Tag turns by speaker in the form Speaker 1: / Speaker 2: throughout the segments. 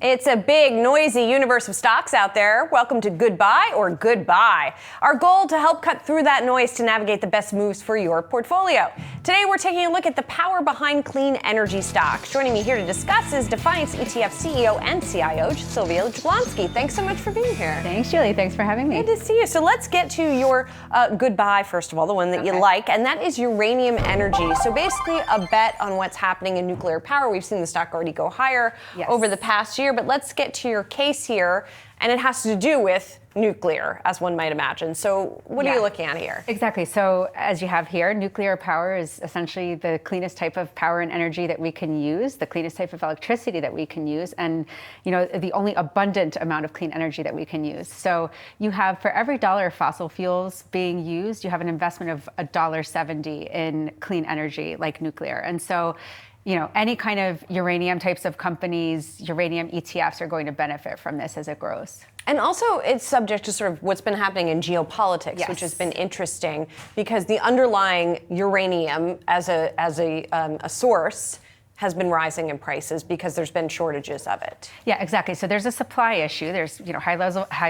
Speaker 1: It's a big, noisy universe of stocks out there. Welcome to Goodbye or Goodbye. Our goal to help cut through that noise to navigate the best moves for your portfolio. Today, we're taking a look at the power behind clean energy stocks. Joining me here to discuss is Defiance ETF CEO and CIO, Sylvia Jablonski. Thanks so much for being here.
Speaker 2: Thanks, Julie. Thanks for having me.
Speaker 1: Good to see you. So let's get to your goodbye, first of all, the one that you like, and that is Uranium Energy. So basically a bet on what's happening in nuclear power. We've seen the stock already go higher over the past year, but let's get to your case here, and it has to do with nuclear, as one might imagine. So what are you looking at here?
Speaker 2: Exactly. So as you have here, nuclear power is essentially the cleanest type of power and energy that we can use, the cleanest type of electricity that we can use, and the only abundant amount of clean energy that we can use. So you have, for every dollar of fossil fuels being used, you have an investment of $1.70 in clean energy like nuclear. And so any kind of uranium types of companies, uranium ETFs are going to benefit from this as it grows. And
Speaker 1: also, it's subject to sort of what's been happening in geopolitics, which has been interesting because the underlying uranium as a source has been rising in prices because there's been shortages of it.
Speaker 2: Yeah, exactly. So there's a supply issue. There's high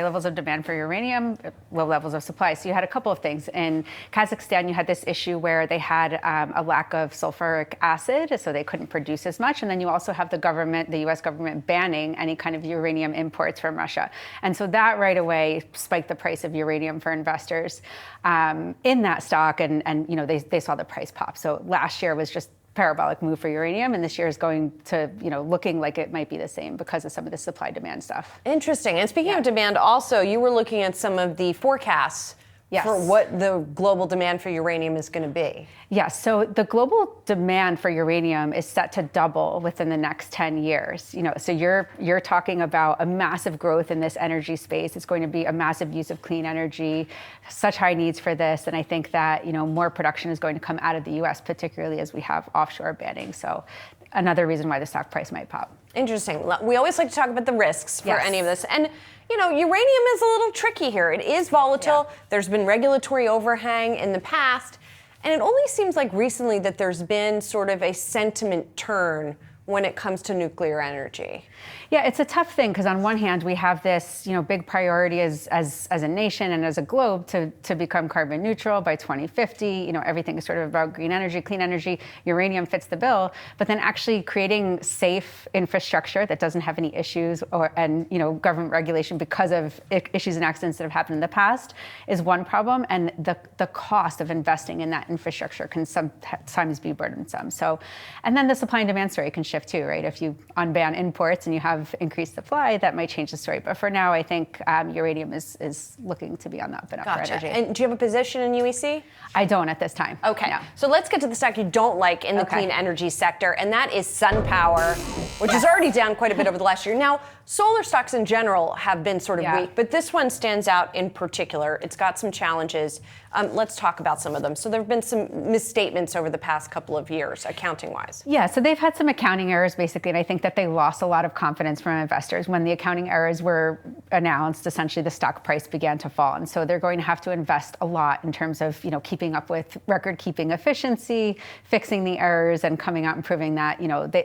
Speaker 2: levels of demand for uranium, low levels of supply. So you had a couple of things. In Kazakhstan, you had this issue where they had a lack of sulfuric acid, so they couldn't produce as much. And then you also have the U.S. government banning any kind of uranium imports from Russia. And so that right away spiked the price of uranium for investors in that stock, and they saw the price pop. So last year was just parabolic move for uranium, and this year is going to, looking like it might be the same because of some of the supply demand stuff.
Speaker 1: Interesting. And speaking of demand, also, you were looking at some of the forecasts for what the global demand for uranium is going to be.
Speaker 2: Yes. So the global demand for uranium is set to double within the next 10 years. So you're talking about a massive growth in this energy space. It's going to be a massive use of clean energy, such high needs for this. And I think that, more production is going to come out of the U.S., particularly as we have offshore banning. So another reason why the stock price might pop.
Speaker 1: Interesting. We always like to talk about the risks for any of this. And uranium is a little tricky here. It is volatile. Yeah. There's been regulatory overhang in the past. And it only seems like recently that there's been sort of a sentiment turn when it comes to nuclear energy.
Speaker 2: Yeah, it's a tough thing because on one hand we have this, big priority as a nation and as a globe to become carbon neutral by 2050. Everything is sort of about green energy, clean energy. Uranium fits the bill, but then actually creating safe infrastructure that doesn't have any issues and government regulation because of issues and accidents that have happened in the past is one problem, and the cost of investing in that infrastructure can sometimes be burdensome. So, and then the supply and demand story can shift too, right? If you unban imports and you have increased supply, that might change the story. But for now, I think uranium is looking to be on the up and up for energy.
Speaker 1: And do you have a position in UEC?
Speaker 2: I don't at this time.
Speaker 1: Okay. No. So let's get to the stock you don't like in the clean energy sector, and that is SunPower, which is already down quite a bit over the last year. Now, solar stocks in general have been sort of weak, but this one stands out in particular. It's got some challenges. Let's talk about some of them. So there have been some misstatements over the past couple of years, accounting-wise.
Speaker 2: Yeah, so they've had some accounting errors, basically, and I think that they lost a lot of confidence from investors. When the accounting errors were announced, essentially the stock price began to fall. And so they're going to have to invest a lot in terms of, keeping up with record-keeping efficiency, fixing the errors, and coming out and proving that,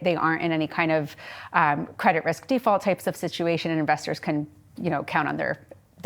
Speaker 2: they aren't in any kind of credit risk default types of situation, and investors can, count on their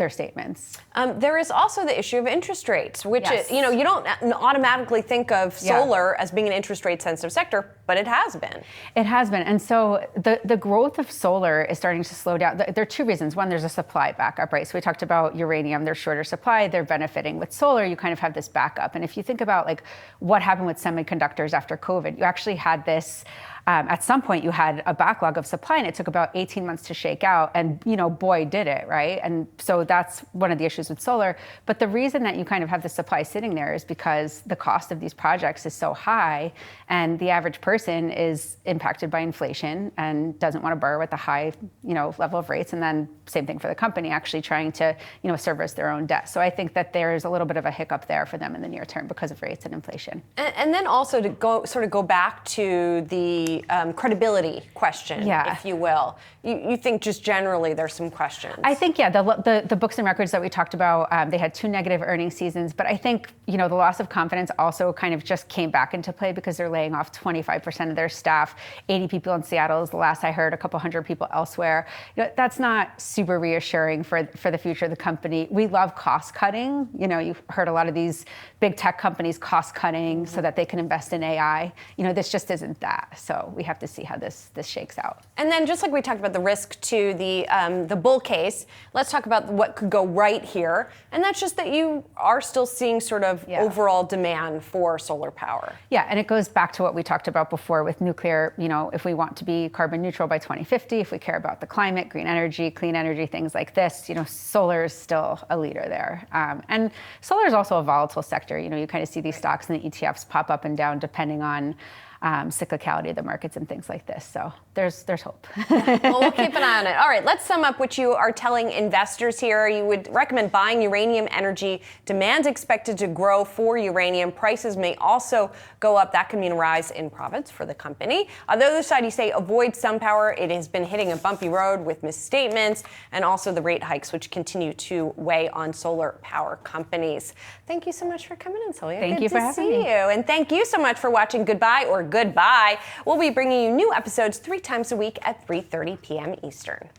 Speaker 2: statements.
Speaker 1: There is also the issue of interest rates, which is, you don't automatically think of solar as being an interest rate sensitive sector, but it has been.
Speaker 2: It has been. And so the growth of solar is starting to slow down. There are two reasons. One, there's a supply backup, right? So we talked about uranium, there's shorter supply, they're benefiting. With solar, you kind of have this backup. And if you think about what happened with semiconductors after COVID, you actually had this, at some point you had a backlog of supply, and it took about 18 months to shake out, and boy did it, right? And so that's one of the issues with solar. But the reason that you kind of have the supply sitting there is because the cost of these projects is so high, and the average person is impacted by inflation and doesn't want to borrow at the high level of rates. And then same thing for the company actually trying to service their own debt. So I think that there's a little bit of a hiccup there for them in the near term because of rates and inflation.
Speaker 1: And then also to go back to the the credibility question, if you will. You think just generally there's some questions?
Speaker 2: I think, the books and records that we talked about, they had 2 negative earnings seasons, but I think, the loss of confidence also kind of just came back into play because they're laying off 25% of their staff. 80 people in Seattle is the last I heard, a couple hundred people elsewhere. That's not super reassuring for the future of the company. We love cost cutting. You've heard a lot of these big tech companies cost cutting so that they can invest in AI. This just isn't that. So we have to see how this shakes out.
Speaker 1: And then just like we talked about the risk to the bull case, let's talk about what could go right here. And that's just that you are still seeing sort of overall demand for solar power.
Speaker 2: Yeah, and it goes back to what we talked about before with nuclear. If we want to be carbon neutral by 2050, if we care about the climate, green energy, clean energy, things like this, solar is still a leader there. And solar is also a volatile sector. You kind of see these stocks and the ETFs pop up and down depending on cyclicality of the markets and things like this. So there's hope.
Speaker 1: Well, we'll keep an eye on it. All right, let's sum up what you are telling investors here. You would recommend buying Uranium Energy. Demand's expected to grow for uranium. Prices may also go up. That could mean a rise in profits for the company. On the other side, you say avoid SunPower. It has been hitting a bumpy road with misstatements and also the rate hikes, which continue to weigh on solar power companies. Thank you so much for coming in, Sylvia.
Speaker 2: Thank you for having me.
Speaker 1: And thank you so much for watching Goodbye or Goodbye. We'll be bringing you new episodes 3 times a week at 3:30 p.m. Eastern.